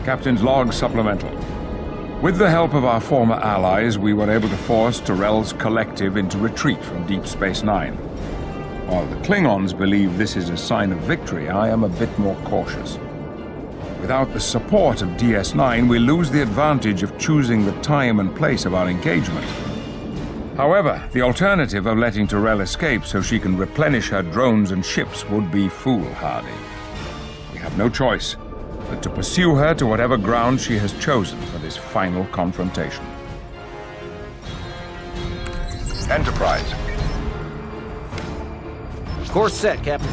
Captain's log supplemental. With the help of our former allies, we were able to force Tyrell's collective into retreat from Deep Space Nine. While the Klingons believe this is a sign of victory, I am a bit more cautious. Without the support of DS9, we lose the advantage of choosing the time and place of our engagement. However, the alternative of letting Tyrell escape so she can replenish her drones and ships would be foolhardy. We have no choice but to pursue her to whatever ground she has chosen for this final confrontation. Enterprise. Course set, Captain.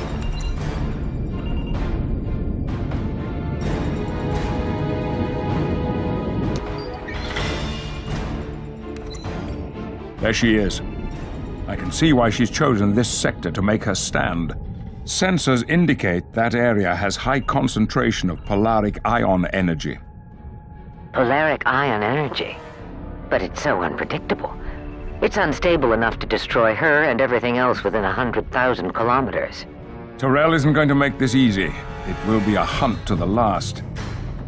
There she is. I can see why she's chosen this sector to make her stand. Sensors indicate that area has high concentration of polaric ion energy. Polaric ion energy? But it's so unpredictable. It's unstable enough to destroy her and everything else within 100,000 kilometers. Tyrell isn't going to make this easy. It will be a hunt to the last.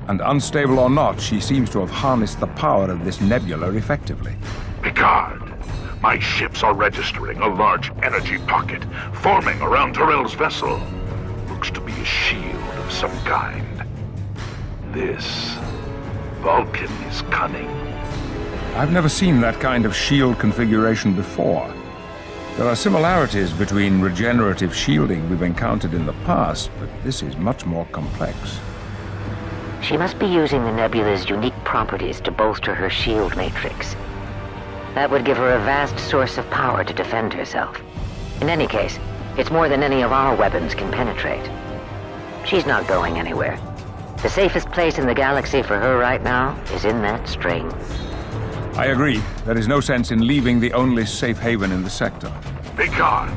And unstable or not, she seems to have harnessed the power of this nebula effectively. Picard, my ships are registering a large energy pocket forming around Tyrell's vessel. Looks to be a shield of some kind. This Vulcan is cunning. I've never seen that kind of shield configuration before. There are similarities between regenerative shielding we've encountered in the past, but this is much more complex. She must be using the nebula's unique properties to bolster her shield matrix. That would give her a vast source of power to defend herself. In any case, it's more than any of our weapons can penetrate. She's not going anywhere. The safest place in the galaxy for her right now is in that string. I agree. There is no sense in leaving the only safe haven in the sector. Picard,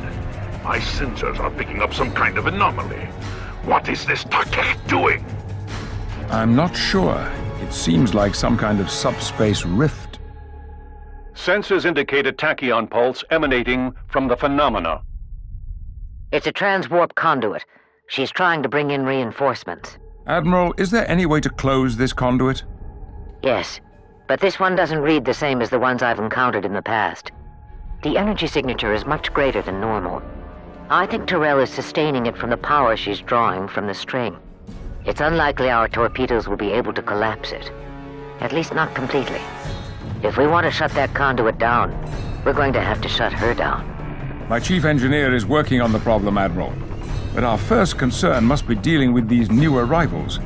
my sensors are picking up some kind of anomaly. What is this Takek doing? I'm not sure. It seems like some kind of subspace rift. Sensors indicate a tachyon pulse emanating from the phenomena. It's a transwarp conduit. She's trying to bring in reinforcements. Admiral, is there any way to close this conduit? Yes, but this one doesn't read the same as the ones I've encountered in the past. The energy signature is much greater than normal. I think Tyrell is sustaining it from the power she's drawing from the string. It's unlikely our torpedoes will be able to collapse it. At least not completely. If we want to shut that conduit down, we're going to have to shut her down. My chief engineer is working on the problem, Admiral. But our first concern must be dealing with these new arrivals.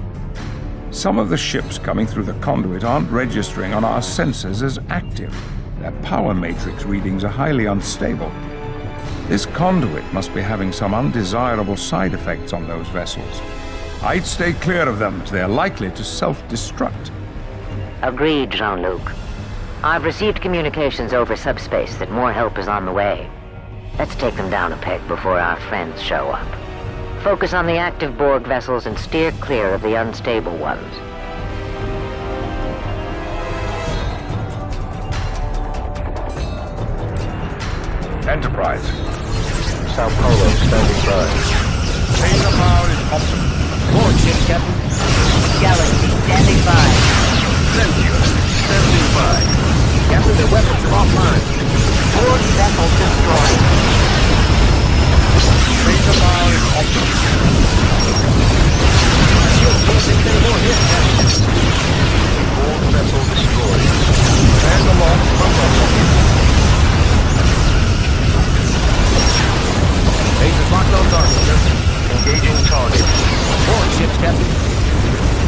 Some of the ships coming through the conduit aren't registering on our sensors as active. Their power matrix readings are highly unstable. This conduit must be having some undesirable side effects on those vessels. I'd stay clear of them, as they're likely to self-destruct. Agreed, Jean-Luc. I've received communications over subspace that more help is on the way. Let's take them down a peg before our friends show up. Focus on the active Borg vessels and steer clear of the unstable ones. Enterprise. Sao Paulo standing by. Phaser power is optimal. Board ships, Captain. Galaxy standing by. Sentient, standing by. Captain, their weapons are offline. Borg vessel destroyed. Phaser power is optimal. Shield can't take any more hits, Captain. Borg vessel destroyed. And the launch from Russia. Phaser's locked on target, sir. Engaging target. Board ships, Captain.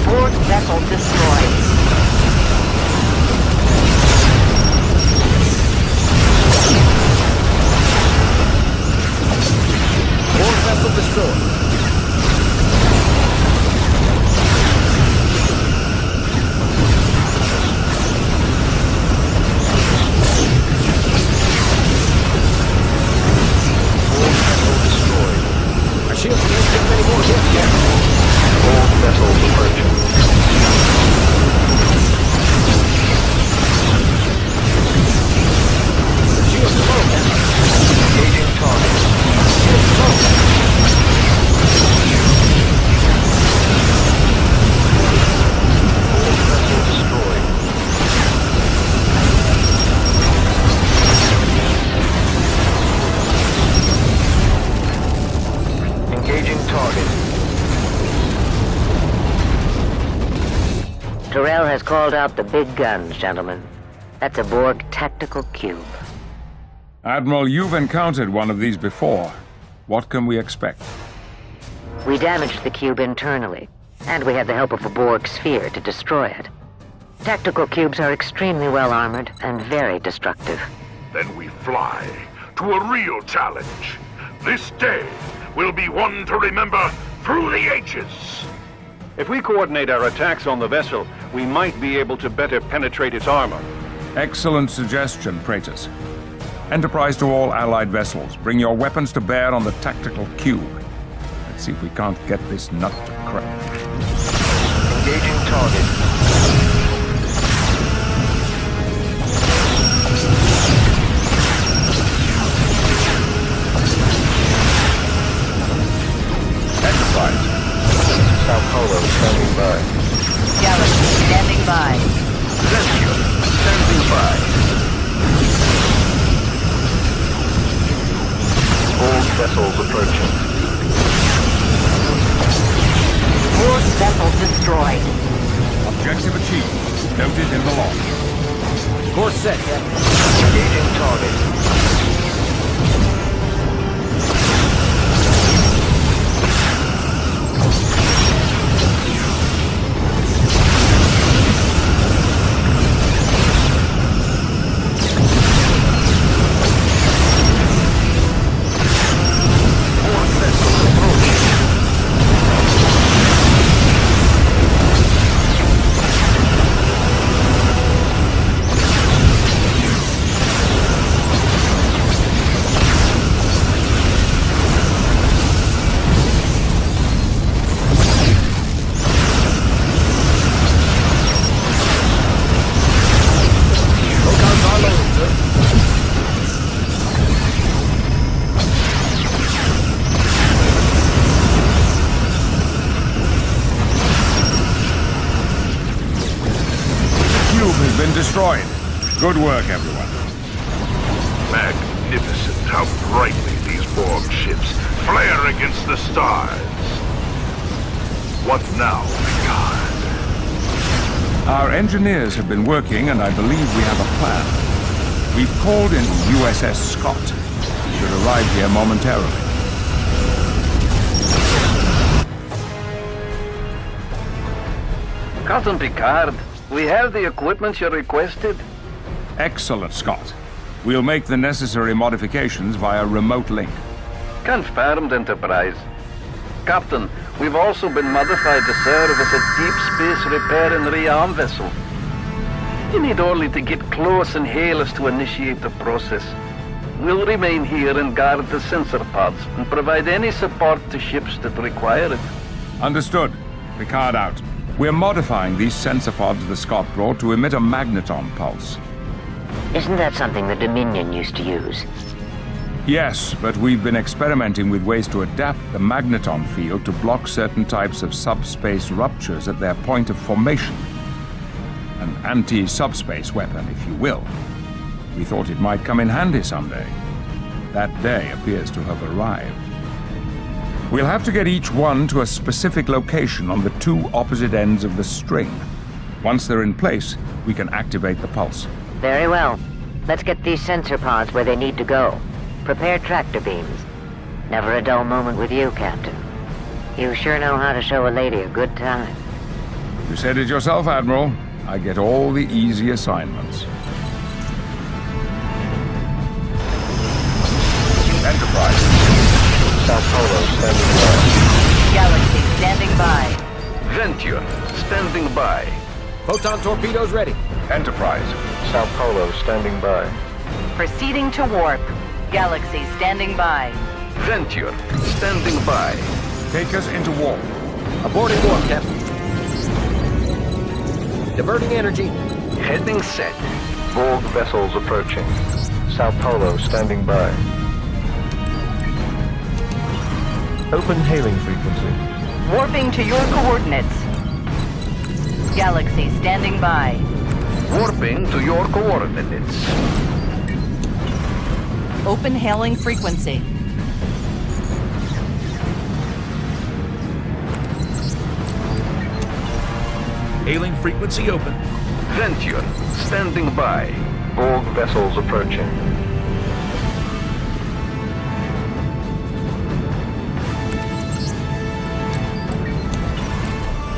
Borg vessel destroyed. Borg vessel destroyed. Our shields can't take many more hits, Captain. Borg vessels approaching. target. Tyrell has called out the big guns, gentlemen. That's a Borg tactical cube. Admiral, you've encountered one of these before. What can we expect? We damaged the cube internally, and we had the help of a Borg sphere to destroy it. Tactical cubes are extremely well armored and very destructive. Then we fly to a real challenge. This day will be one to remember through the ages. If we coordinate our attacks on the vessel, we might be able to better penetrate its armor. Excellent suggestion, Praetus. Enterprise to all Allied vessels. Bring your weapons to bear on the tactical cube. Let's see if we can't get this nut to crack. Engaging target. Enterprise. Sao Paulo standing by. Galaxy standing by. Rescue standing by. All vessels approaching. Borg vessel destroyed. Objective achieved. Noted in the log. Course set, Captain. Engaging target. Been destroyed. Good work, everyone. Magnificent how brightly these Borg ships flare against the stars. What now, Picard? Our engineers have been working, and I believe we have a plan. We've called in USS Scott. It should arrive here momentarily. Captain Picard, we have the equipment you requested. Excellent, Scott. We'll make the necessary modifications via remote link. Confirmed, Enterprise. Captain, we've also been modified to serve as a deep space repair and rearm vessel. You need only to get close and hail us to initiate the process. We'll remain here and guard the sensor pods and provide any support to ships that require it. Understood. Picard out. We're modifying these sensor pods the Scott brought to emit a magneton pulse. Isn't that something the Dominion used to use? Yes, but we've been experimenting with ways to adapt the magneton field to block certain types of subspace ruptures at their point of formation. An anti-subspace weapon, if you will. We thought it might come in handy someday. That day appears to have arrived. We'll have to get each one to a specific location on the two opposite ends of the string. Once they're in place, we can activate the pulse. Very well. Let's get these sensor pods where they need to go. Prepare tractor beams. Never a dull moment with you, Captain. You sure know how to show a lady a good time. You said it yourself, Admiral. I get all the easy assignments. Enterprise. Sao Paulo standing by. Galaxy standing by. Venture standing by. Photon torpedoes ready. Enterprise. Sao Paulo standing by. Proceeding to warp. Galaxy standing by. Venture standing by. Take us into warp. Aborting warp, Captain. Diverting energy. Heading set. Borg vessels approaching. Sao Paulo standing by. Open hailing frequency. Warping to your coordinates. Galaxy standing by. Warping to your coordinates. Open hailing frequency. Hailing frequency open. Venture, standing by. Borg vessels approaching.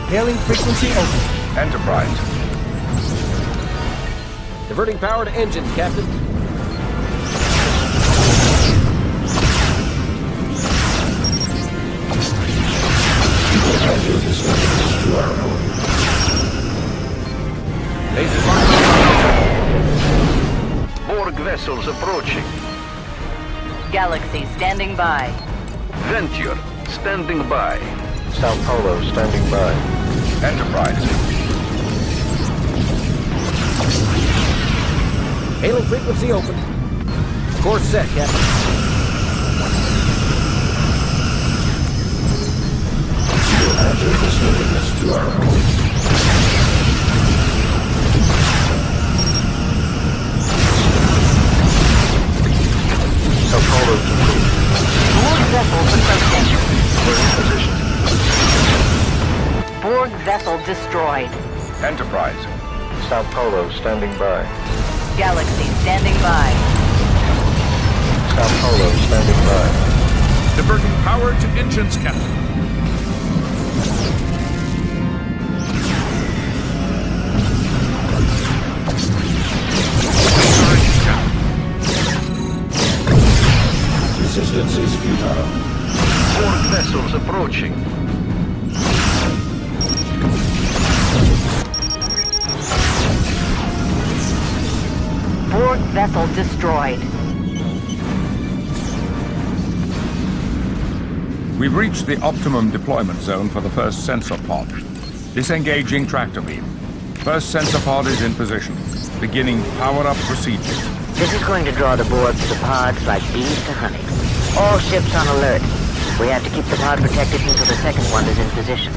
Hailing frequency open. Enterprise. Diverting power to engines, Captain. Lasers locked. Borg vessels approaching. Galaxy standing by. Venture, standing by. Sao Paulo standing by. Enterprise. Hailing frequency open. Course set, Captain. Sao Paulo to Borg vessels approaching. We're in position. Borg vessel destroyed. Enterprise. Sao Paulo standing by. Galaxy standing by. Sao Paulo standing by. Diverting power to engines, Captain. Resistance is futile. Borg vessels approaching. Borg vessel destroyed. We've reached the optimum deployment zone for the first sensor pod. Disengaging tractor beam. First sensor pod is in position. Beginning power-up procedures. This is going to draw the Borg to the pods like bees to honey. All ships on alert. We have to keep the pod protected until the second one is in position.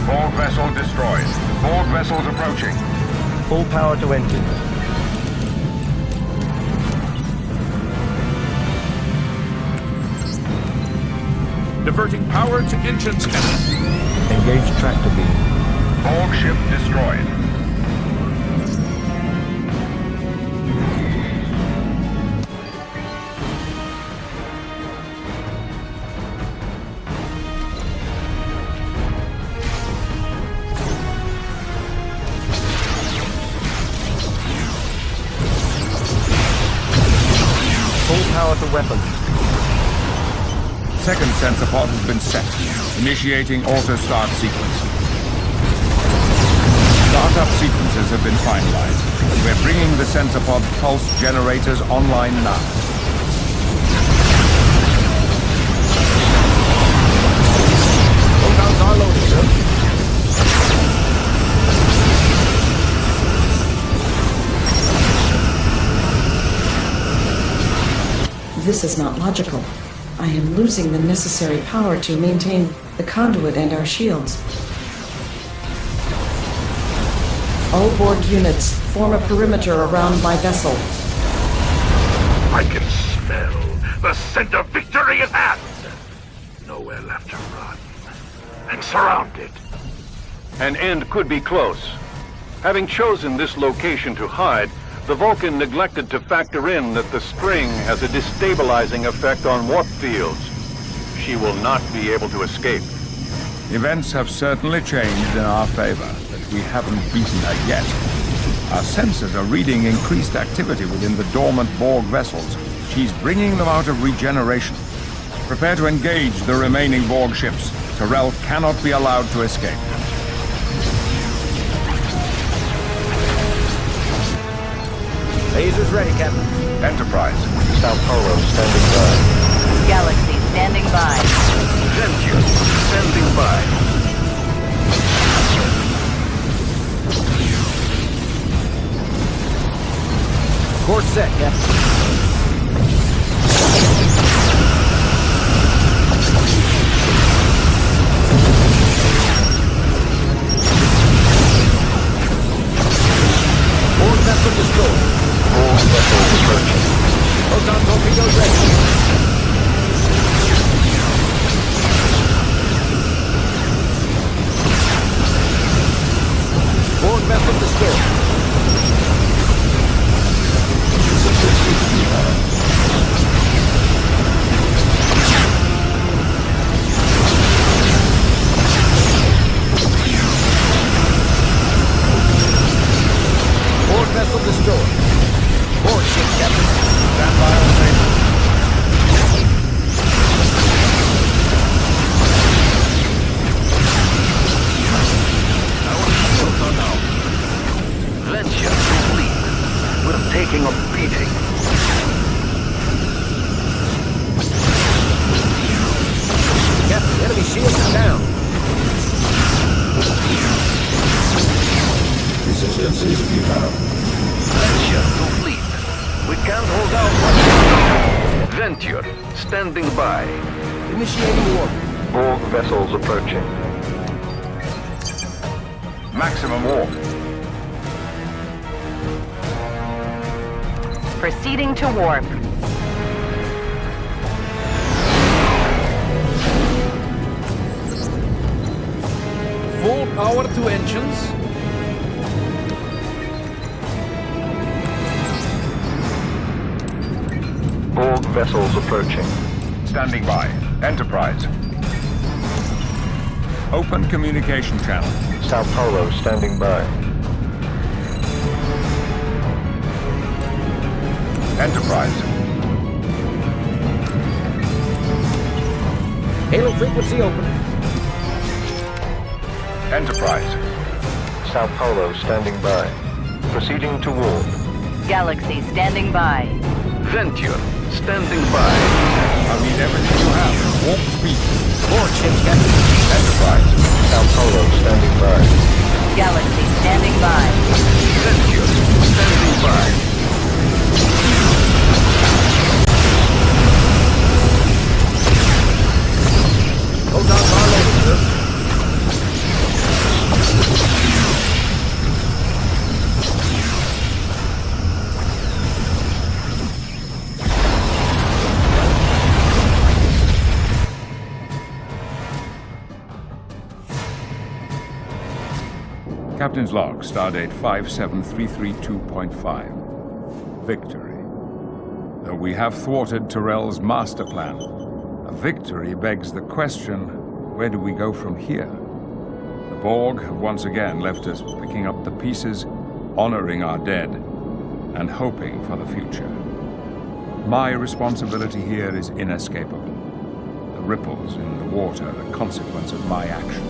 Borg vessel destroyed. Borg vessels approaching. Full power to engines. Diverting power to engines, Captain. Engage tractor beam. Borg ship destroyed. Full power to weapons. Second sensor pod has been set. Initiating auto-start sequence. Startup sequences have been finalized. We're bringing the sensor pod pulse generators online now. Photons are loaded, sir. This is not logical. I am losing the necessary power to maintain the conduit and our shields. All Borg units, form a perimeter around my vessel. I can smell the scent of victory at hand. Nowhere left to run. And surrounded. An end could be close. Having chosen this location to hide, the Vulcan neglected to factor in that the spring has a destabilizing effect on warp fields. She will not be able to escape. Events have certainly changed in our favor, but we haven't beaten her yet. Our sensors are reading increased activity within the dormant Borg vessels. She's bringing them out of regeneration. Prepare to engage the remaining Borg ships. Tyrell cannot be allowed to escape. Lasers ready, Captain. Enterprise. Sao Paulo standing by. Galaxy standing by. Venture, standing by. Course set, Captain. Borg vessel destroyed. Borg vessel approaching. Photon torpedoes ready. frequency is futile. Venture complete. We can't hold out much longer. Venture, standing by. Initiating warp. Borg vessels approaching. Maximum warp. Proceeding to warp. Full power to engines. Borg vessels approaching. Standing by. Enterprise. Open communication channel. Sao Paulo standing by. Enterprise. Halo frequency open. Enterprise. Sao Paulo standing by. Proceeding to warp. Galaxy standing by. Venture, standing by. I need everything you have. Warp speed. Board ships, Captain. Enterprise. Sao Paulo standing by. Galaxy standing by. Venture, standing by. Hold on, bar loaded, sir. Captain's log, stardate 57332.5. Victory. Though we have thwarted Tyrell's master plan, a victory begs the question, where do we go from here? The Borg have once again left us picking up the pieces, honoring our dead, and hoping for the future. My responsibility here is inescapable. The ripples in the water are a consequence of my actions.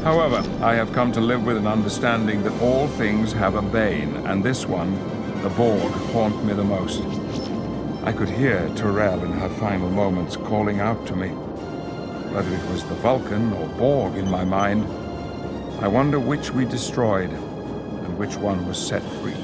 However, I have come to live with an understanding that all things have a bane, and this one, the Borg, haunt me the most. I could hear Tyrell in her final moments calling out to me. Whether it was the Vulcan or Borg in my mind, I wonder which we destroyed and which one was set free.